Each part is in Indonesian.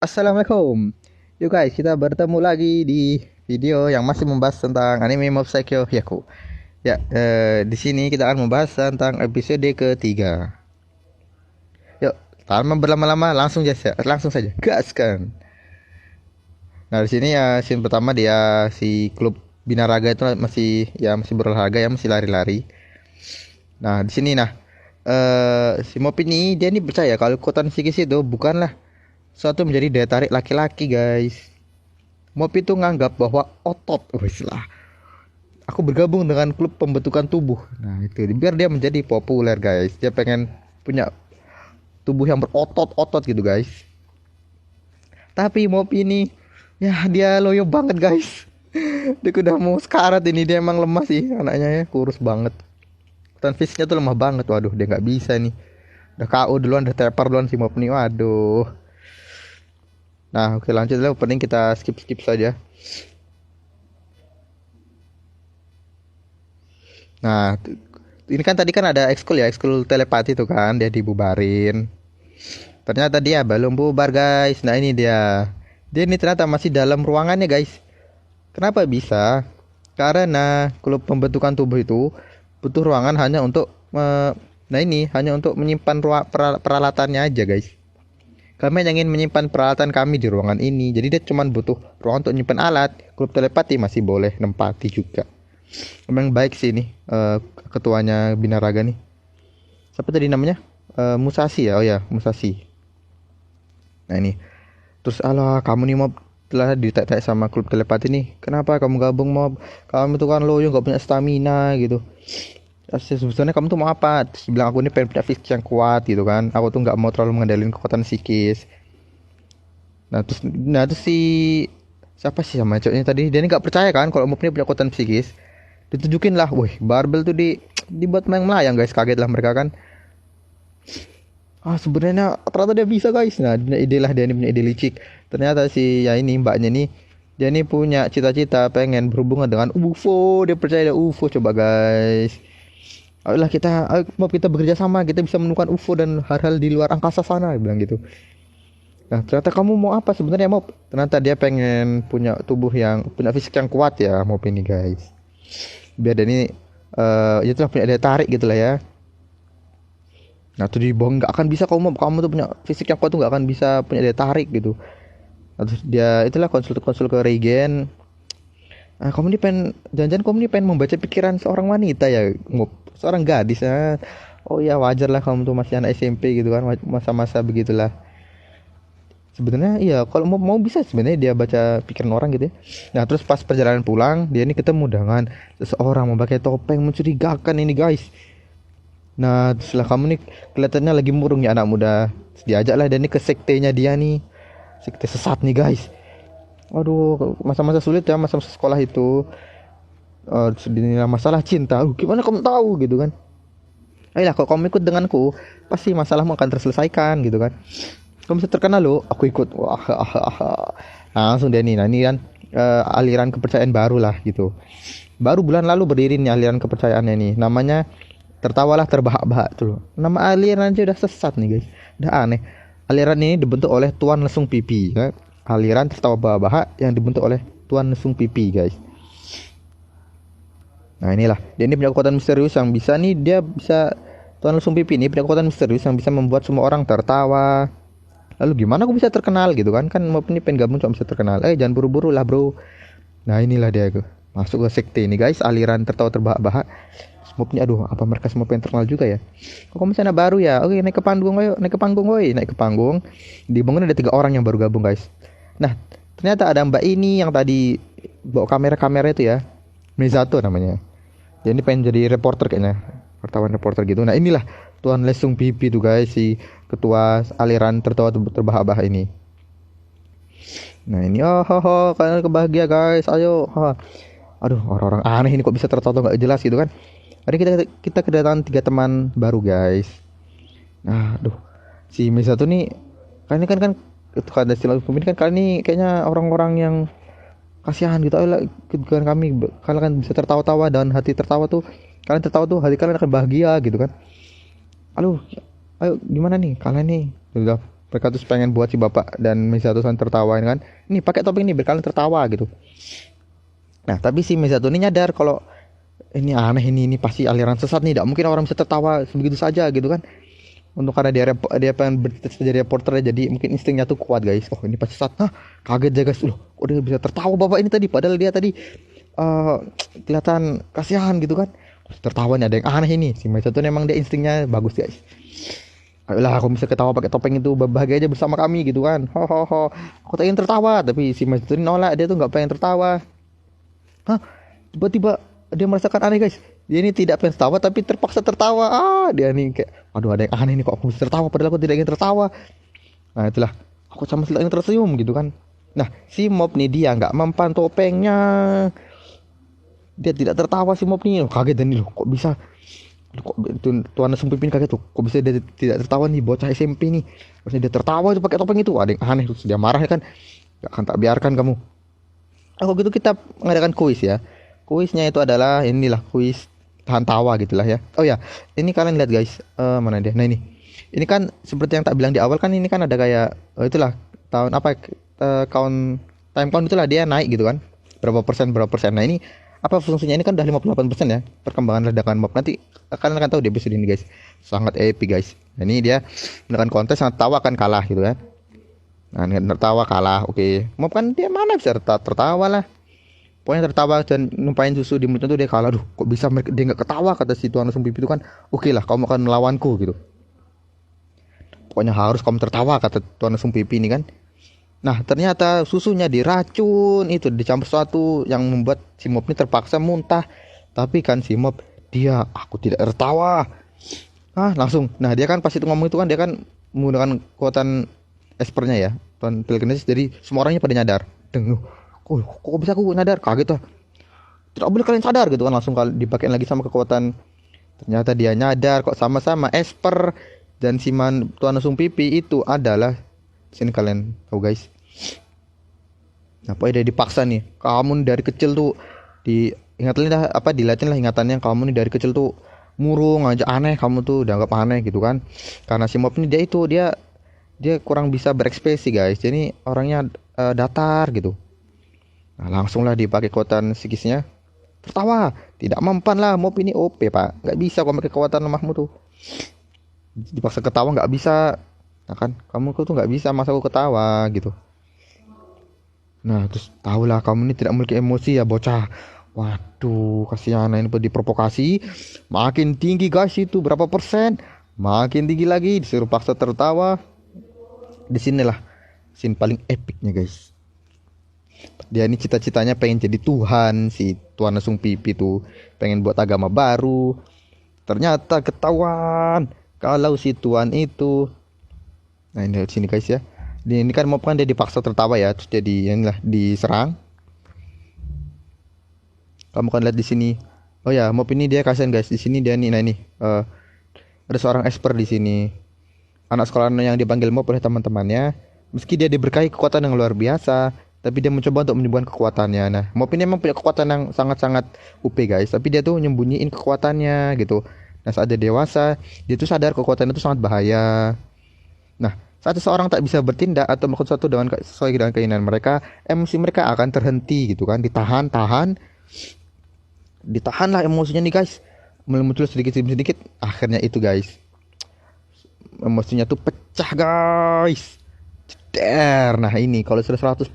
Assalamualaikum. Yuk guys, kita bertemu lagi di video yang masih membahas tentang anime Mob Psycho Hyaku. Ya, di sini kita akan membahas tentang episode ketiga. Yuk, tanpa berlama-lama langsung saja gaskan. Nah, di sini ya scene pertama dia si klub binaraga itu masih berolahraga ya, masih lari-lari. Nah, di sini si Mob ini dia ini percaya kalau kekuatan psikis itu bukanlah suatu menjadi daya tarik laki-laki guys. Mob itu nganggap bahwa otot, wes lah. Aku bergabung dengan klub pembentukan tubuh. Nah itu biar dia menjadi populer guys. Dia pengen punya tubuh yang berotot-otot gitu guys. Tapi Mob ini ya dia loyo banget guys. Dia udah mau sekarat ini, dia emang lemah sih anaknya ya, kurus banget. Dan fisiknya tuh lemah banget. Waduh, dia nggak bisa nih. Udah KO duluan, udah tepar duluan si Mob nih. Waduh. Nah, oke lanjut lah, opening kita skip saja. Nah, ini kan tadi kan ada ekskul telepati tuh kan, dia dibubarin. Ternyata dia belum bubar guys. Nah ini dia. Dia ini ternyata masih dalam ruangannya guys. Kenapa bisa? Karena klub pembentukan tubuh itu butuh ruangan hanya untuk hanya untuk menyimpan peralatannya aja guys. Kami hanya ingin menyimpan peralatan kami di ruangan ini. Jadi dia cuma butuh ruang untuk menyimpan alat. Klub telepati masih boleh nempati juga. Memang baik sih ini ketuanya binaraga nih. Siapa tadi namanya? Musashi ya. Oh ya, Musashi. Nah ini. Terus alah kamu nih Mob telah ditanya sama klub telepati nih. Kenapa kamu gabung Mob? Kamu itu kan loyo gak punya stamina gitu. Sebetulnya kamu tuh mau apa? Terus bilang aku ini pengen punya fisik yang kuat gitu kan. Aku tuh nggak mau terlalu mengendalikan kekuatan psikis. Nah terus si siapa sih sama cowoknya tadi? Dia ini nggak percaya kan kalau Mob ini punya kekuatan psikis. Ditunjukin lah, wih barbel tuh dibuat melayang guys, kaget lah mereka kan. Sebenarnya ternyata dia bisa guys. Nah ide lah, dia ini punya ide licik. Ternyata si ya ini mbaknya nih, dia ini punya cita-cita pengen berhubungan dengan UFO. Dia percaya ada UFO coba guys. Ayolah kita bekerja sama, kita bisa menemukan UFO dan hal-hal di luar angkasa sana, bilang gitu. Nah ternyata kamu mau apa sebenarnya Mob? Ternyata dia pengen punya punya fisik yang kuat ya Mob ini guys. Biar dia ini itulah punya daya tarik gitu lah ya. Nah tuh dibohong, nggak akan bisa kamu tuh punya fisik yang kuat tuh nggak akan bisa punya daya tarik gitu. Nah, terus dia itulah konsul ke Regen. Kamu nih jangan-jangan kamu nih pengen membaca pikiran seorang wanita ya, seorang gadis ya. Oh ya wajar lah, kamu tuh masih anak SMP gitu kan, masa-masa begitulah. Sebenarnya iya kalau mau bisa sebenarnya dia baca pikiran orang gitu ya. Nah terus pas perjalanan pulang dia ini ketemu dengan seseorang memakai topeng mencurigakan ini guys. Nah setelah kamu nih kelihatannya lagi murung ya anak muda, diajak lah dia ini ke sektenya dia nih, sekte sesat nih guys. Aduh, masa-masa sulit ya, masa-masa sekolah itu. Masalah cinta. Gimana kamu tahu gitu kan? Ayolah, kalau kamu ikut denganku, pasti masalahmu akan terselesaikan gitu kan. Kamu bisa terkenal loh, aku ikut. Wah, nah, langsung dia nih. Nah, ini kan aliran kepercayaan baru lah gitu. Baru bulan lalu berdiri nih aliran kepercayaannya nih. Namanya tertawalah terbahak-bahak tuh. Nama aliran aja udah sesat nih guys. Udah aneh. Aliran ini dibentuk oleh Tuan Lesung Pipi kan? Aliran tertawa bahak yang dibentuk oleh Tuan Lesung Pipi guys. Nah inilah, dia ini punya kekuatan misterius yang bisa nih, dia bisa Tuan Lesung Pipi ini punya kekuatan misterius yang bisa membuat semua orang tertawa. Lalu gimana aku bisa terkenal gitu kan? Kan Mob ini pengen gabung cuma bisa terkenal. Jangan buru-buru lah bro. Nah inilah dia masuk ke sekte ini guys, aliran tertawa terbahak-bahak. Mob ini aduh, apa mereka semua pengen terkenal juga ya? Kok kamu sana baru ya? Oke, naik ke panggung ayo, naik ke panggung. Dibangun ada 3 orang yang baru gabung guys. Nah, ternyata ada mbak ini yang tadi bawa kamera itu ya. Mizato namanya. Dia ini pengen jadi reporter kayaknya. Wartawan reporter gitu. Nah, inilah Tuan Lesung Pipi tuh guys, si ketua aliran tertawa terbahak-bahak ini. Nah, ini kalian kebahagia guys. Ayo. Aduh, orang-orang aneh ini kok bisa tertawa enggak jelas gitu kan. Hari kita kedatangan 3 teman baru guys. Nah, aduh. Si Mizato nih kan itu kan istilah pemimpin kan kali ini kayaknya orang-orang yang kasihan gitu. Ayolah kan kalian kan bisa tertawa-tawa dan hati tertawa tuh, kalian tertawa tuh hati kalian akan bahagia gitu kan. Ayo gimana nih kalian nih udah Mereka tuh pengen buat si bapak dan Misato san tertawa kan. Ini pakai topeng ini biar kalian tertawa gitu. Nah tapi si Misato ini nyadar kalau ini aneh, ini pasti aliran sesat nih, tidak mungkin orang bisa tertawa begitu saja gitu kan. Untuk karena dia pengen jadi reporter, jadi mungkin instingnya tuh kuat guys. Oh ini pasti sesat. Nah kaget aja guys, loh kok dia bisa tertawa bapak ini tadi, padahal dia tadi kelihatan kasihan gitu kan. Tertawa nih, ada yang aneh ini. Si Misato emang dia instingnya bagus guys. Ayolah aku bisa ketawa pakai topeng itu, bahagia aja bersama kami gitu kan. Ho ho ho. Aku tak ingin tertawa, tapi si Misato nolak, dia tuh nggak pengen tertawa. Hah? Tiba-tiba dia merasakan aneh guys. Dia ini tidak pengen tertawa tapi terpaksa tertawa. Dia nih kayak, aduh ada yang aneh nih, kok aku bisa tertawa padahal aku tidak ingin tertawa. Nah itulah, aku sama sekali ingin tersenyum gitu kan. Nah si mob nih dia nggak mempan topengnya, dia tidak tertawa si mob nih. Kaget dan nih loh, kok bisa, kok tuan Sumpipin kaget tuh, kok bisa dia tidak tertawa nih, bocah SMP nih. Terus dia tertawa itu pakai topeng itu, ada yang aneh. Terus dia marah kan, gak akan tak biarkan kamu. Kalau gitu kita mengadakan kuis ya. Kuisnya itu adalah inilah kuis tahan tawa gitulah ya. Oh ya, ini kalian lihat guys, mana dia? Nah ini kan seperti yang tak bilang di awal kan, ini kan ada kayak itulah tahun apa, count time count itulah, dia naik gitu kan, berapa persen berapa persen. Nah ini apa fungsinya, ini kan udah 58% ya perkembangan ledakan mob. Nanti kalian akan tahu di episode ini guys, sangat epic guys. Nah, ini dia menekan kontes sangat tawa kan kalah gitu kan. Nah tertawa kalah, oke. Mob kan dia mana bisa tertawa lah. Pokoknya tertawa dan numpain susu di mulutnya tuh dia kalah. Duh, kok bisa dia nggak ketawa, kata si tuan langsung pipi itu kan. Oke lah, kamu akan melawanku gitu. Pokoknya harus kamu tertawa, kata tuan langsung pipi ini kan. Nah ternyata susunya diracun, itu dicampur sesuatu yang membuat si mob ini terpaksa muntah. Tapi kan si mob dia, aku tidak tertawa. Langsung. Nah dia kan pas itu ngomong itu kan, dia kan menggunakan kekuatan espernya ya, tuan telekinesis. Jadi semua orangnya pada nyadar. Kok bisa aku nyadar? Kaget lah. Tidak boleh kalian sadar gitu kan, langsung dipakai lagi sama kekuatan. Ternyata dia nyadar kok, sama-sama Esper dan Siman Tuan Langsung Pipi itu adalah, sini kalian tahu guys. Nah, pokoknya dia dipaksa nih. Kamu dari kecil tuh diingatin lah, dilatih lah ingatannya, kamu nih dari kecil tuh murung aja, aneh, kamu tuh dianggap aneh gitu kan. Karena si mob ini dia kurang bisa berekspresi guys. Jadi orangnya datar gitu. Nah langsung lah dipakai kekuatan psikisnya. Tertawa, tidak mempan lah, mob ini OP pak, nggak bisa kau pakai kekuatan lemahmu tuh. Dipaksa ketawa nggak bisa. Nah kan, kamu tuh nggak bisa masa aku ketawa gitu. Nah terus tahulah kamu ini tidak memiliki emosi ya bocah. Waduh, kasihan, ini diprovokasi. Makin tinggi guys itu, berapa persen? Makin tinggi lagi, disuruh paksa tertawa. Disinilah scene paling epicnya guys. Dia ini cita-citanya pengen jadi Tuhan, si Tuan Langsung Pipi tuh pengen buat agama baru. Ternyata ketahuan kalau si Tuan itu, nah ini di sini guys ya. Ini kan mob kan dia dipaksa tertawa ya, terus jadi inilah diserang. Kamu kan lihat di sini. Oh ya, mob ini dia kasihan guys. Di sini dia nih, nah ini ada seorang Esper di sini. Anak sekolah yang dipanggil mob oleh teman-temannya. Meski dia diberkahi kekuatan yang luar biasa, tapi dia mencoba untuk menyembuhkan kekuatannya. Nah, mob ini memang punya kekuatan yang sangat-sangat UP guys, tapi dia tuh nyembunyiin kekuatannya gitu. Nah, saat dia dewasa, dia tuh sadar kekuatan itu sangat bahaya. Nah, saat seseorang tak bisa bertindak atau melakukan sesuatu sesuai dengan keinginan mereka, emosi mereka akan terhenti gitu kan, ditahanlah emosinya nih guys. Mulai muncul sedikit demi sedikit, akhirnya itu guys, emosinya tuh pecah guys. Nah ini kalau sudah 100%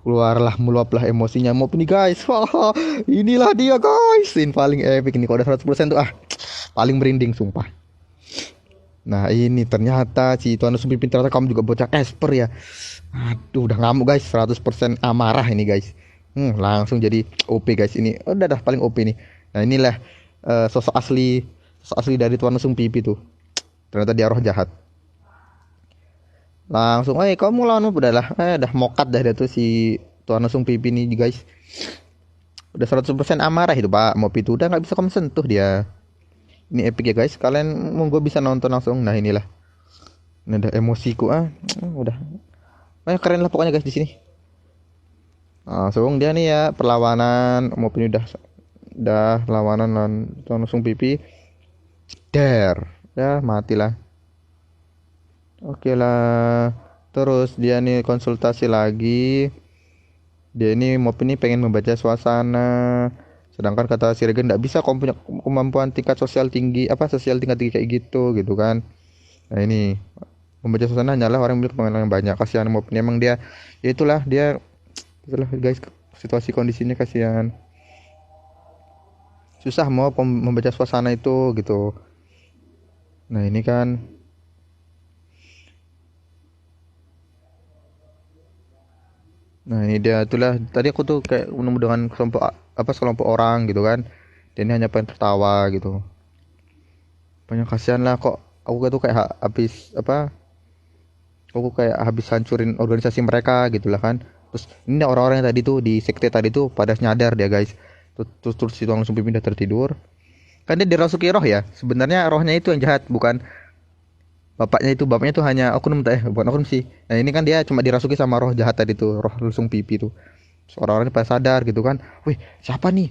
keluarlah, meluaplah emosinya mob ini guys. Wah, inilah dia guys, ini paling epic nih. Kalau udah 100% tuh paling merinding sumpah. Nah ini ternyata si Tuan Langsung Pipi, ternyata kamu juga bocah Esper ya. Aduh udah ngamuk guys, 100% amarah ini guys. Langsung jadi OP guys ini. Udah paling OP nih. Nah inilah sosok asli dari Tuan Langsung Pipi tuh. Ternyata dia roh jahat. Langsung, kamu lawanmu udahlah, udah mokat dah dia tuh si Tuan Langsung Pipi nih guys. Udah 100% amarah itu pak, mob itu udah nggak bisa kamu sentuh dia. Ini epic ya guys, kalian monggo bisa nonton langsung. Nah inilah, ini ada emosiku udah, keren lah pokoknya guys di sini. Langsung dia nih ya perlawanan, mob ini udah lawanan lawan Tuan Langsung Pipi. Ya matilah. Oke lah. Terus dia nih konsultasi lagi. Dia ini Mop ini pengen membaca suasana. Sedangkan kata si Regen nggak bisa, kamu punya kemampuan tingkat sosial tinggi, apa sosial tingkat tinggi kayak gitu kan. Nah ini membaca suasana hanyalah orang yang memiliki pengalaman yang banyak. Kasihan Mop ini, emang dia ya itulah guys, situasi kondisinya kasihan. Susah mau membaca suasana itu gitu. Nah ini kan, nah ini dia itulah tadi aku tuh kayak menemu dengan sekelompok orang gitu kan. Dan ini hanya pengen tertawa gitu. Banyak kasihan lah kok. Aku tuh kayak habis aku kayak habis hancurin organisasi mereka gitu lah kan. Terus ini orang-orang yang tadi tuh di sekte tadi tuh pada nyadar dia guys. Terus itu langsung pindah tertidur. Kan dia dirasuki roh ya. Sebenarnya rohnya itu yang jahat, bukan bapaknya tuh hanya oknum bukan oknum sih. Nah ini kan dia cuma dirasuki sama roh jahat tadi tuh, roh lusung pipi tuh. Terus orang-orang pada sadar gitu kan. Wih, siapa nih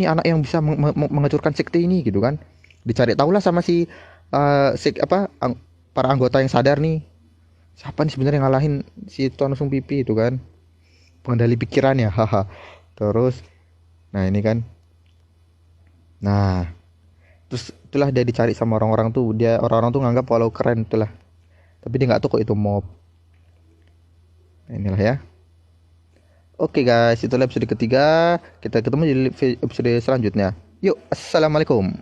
anak yang bisa menghancurkan sekte ini gitu kan. Dicari tahulah sama si para anggota yang sadar nih. Siapa nih sebenarnya yang ngalahin si tuan lusung pipi itu kan. Pengendali pikirannya, haha. Terus nah ini kan. Nah, terus itulah dia dicari sama orang-orang tuh. Orang-orang tuh nganggap kalau keren itulah. Tapi dia nggak tahu kok itu mob. Nah, inilah ya. Oke guys, itulah episode ketiga. Kita ketemu di episode selanjutnya. Yuk, assalamualaikum.